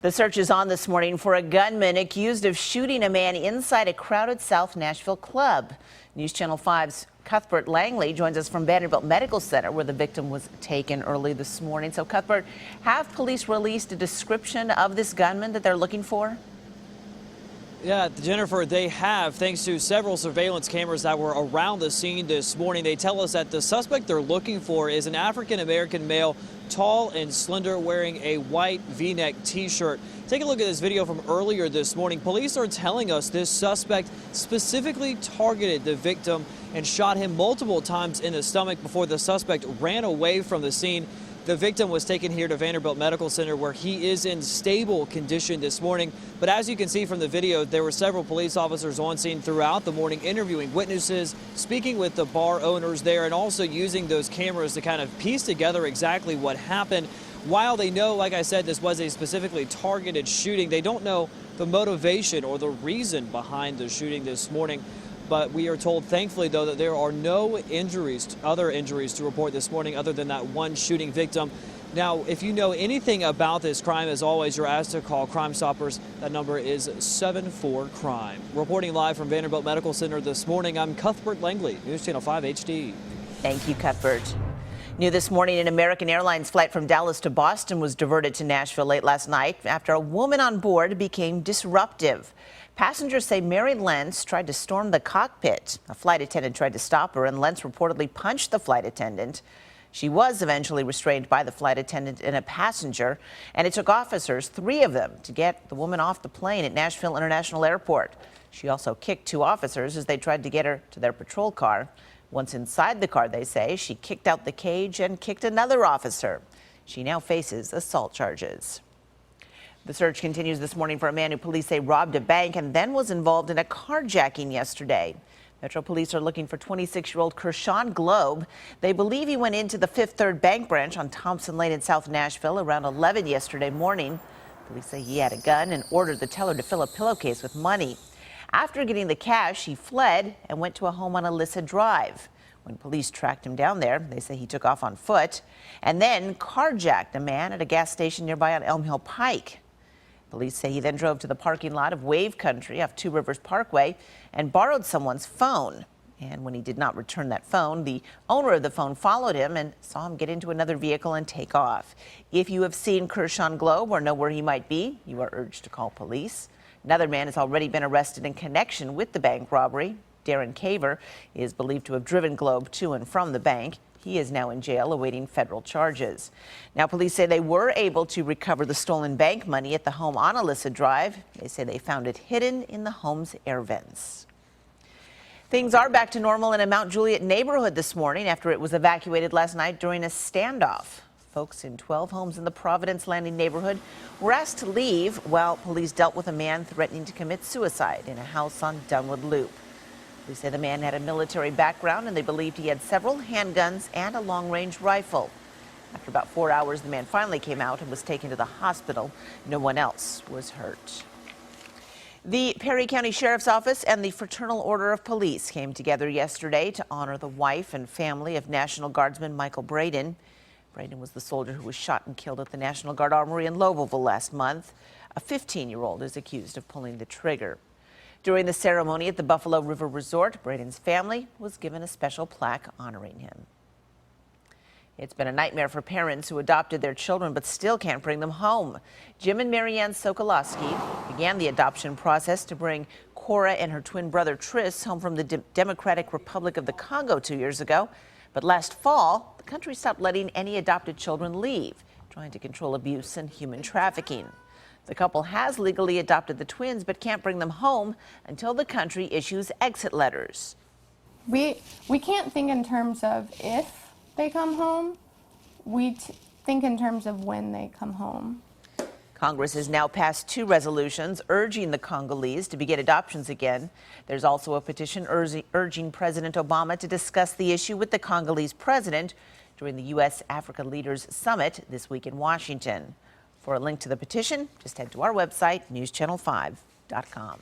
The search is on this morning for a gunman accused of shooting a man inside a crowded South Nashville club. News Channel 5's Cuthbert Langley joins us from Vanderbilt Medical Center, where the victim was taken early this morning. So, Cuthbert, have police released a description of this gunman that they're looking for? Yeah, Jennifer, they have, thanks to several surveillance cameras that were around the scene this morning. They tell us that the suspect they're looking for is an African-American male, tall and slender, wearing a white V-neck T-shirt. Take a look at this video from earlier this morning. Police are telling us this suspect specifically targeted the victim and shot him multiple times in the stomach before the suspect ran away from the scene. The victim was taken here to Vanderbilt Medical Center, where he is in stable condition this morning. But as you can see from the video, there were several police officers on scene throughout the morning, interviewing witnesses, speaking with the bar owners there, and also using those cameras to kind of piece together exactly what happened. While they know, like I said, this was a specifically targeted shooting, they don't know the motivation or the reason behind the shooting this morning. But we are told, thankfully, though, that there are no other injuries to report this morning other than that one shooting victim. Now, if you know anything about this crime, as always, you're asked to call Crime Stoppers. That number is 74-CRIME. Reporting live from Vanderbilt Medical Center this morning, I'm Cuthbert Langley, News Channel 5 HD. Thank you, Cuthbert. New this morning, an American Airlines flight from Dallas to Boston was diverted to Nashville late last night after a woman on board became disruptive. Passengers say Mary Lentz tried to storm the cockpit. A flight attendant tried to stop her, and Lentz reportedly punched the flight attendant. She was eventually restrained by the flight attendant and a passenger, and it took officers, 3 of them, to get the woman off the plane at Nashville International Airport. She also kicked 2 officers as they tried to get her to their patrol car. Once inside the car, they say, she kicked out the cage and kicked another officer. She now faces assault charges. The search continues this morning for a man who police say robbed a bank and then was involved in a carjacking yesterday. Metro Police are looking for 26-year-old Kershawn Globe. They believe he went into the Fifth Third Bank branch on Thompson Lane in South Nashville around 11 yesterday morning. Police say he had a gun and ordered the teller to fill a pillowcase with money. After getting the cash, he fled and went to a home on Alyssa Drive. When police tracked him down there, they say he took off on foot and then carjacked a man at a gas station nearby on Elm Hill Pike. Police say he then drove to the parking lot of Wave Country off Two Rivers Parkway and borrowed someone's phone. And when he did not return that phone, the owner of the phone followed him and saw him get into another vehicle and take off. If you have seen Kershawn Globe or know where he might be, you are urged to call police. Another man has already been arrested in connection with the bank robbery. Darren Caver is believed to have driven Globe to and from the bank. He is now in jail awaiting federal charges. Now, police say they were able to recover the stolen bank money at the home on Alyssa Drive. They say they found it hidden in the home's air vents. Things are back to normal in a Mount Juliet neighborhood this morning after it was evacuated last night during a standoff. Folks in 12 homes in the Providence Landing neighborhood were asked to leave while police dealt with a man threatening to commit suicide in a house on Dunwood Loop. They say the man had a military background and they believed he had several handguns and a long-range rifle. After about 4 hours, the man finally came out and was taken to the hospital. No one else was hurt. The Perry County Sheriff's Office and the Fraternal Order of Police came together yesterday to honor the wife and family of National Guardsman Michael Braden. Braden was the soldier who was shot and killed at the National Guard Armory in Lobelville last month. A 15-year-old is accused of pulling the trigger. During the ceremony at the Buffalo River Resort, Braden's family was given a special plaque honoring him. It's been a nightmare for parents who adopted their children but still can't bring them home. Jim and Marianne Sokolowski began the adoption process to bring Cora and her twin brother Tris home from the Democratic Republic of the Congo 2 years ago. But last fall, the country stopped letting any adopted children leave, trying to control abuse and human trafficking. The couple has legally adopted the twins but can't bring them home until the country issues exit letters. We can't think in terms of if they come home. We think in terms of when they come home. Congress has now passed 2 resolutions urging the Congolese to begin adoptions again. There's also a petition urging President Obama to discuss the issue with the Congolese president during the U.S.-Africa Leaders Summit this week in Washington. For a link to the petition, just head to our website, newschannel5.com.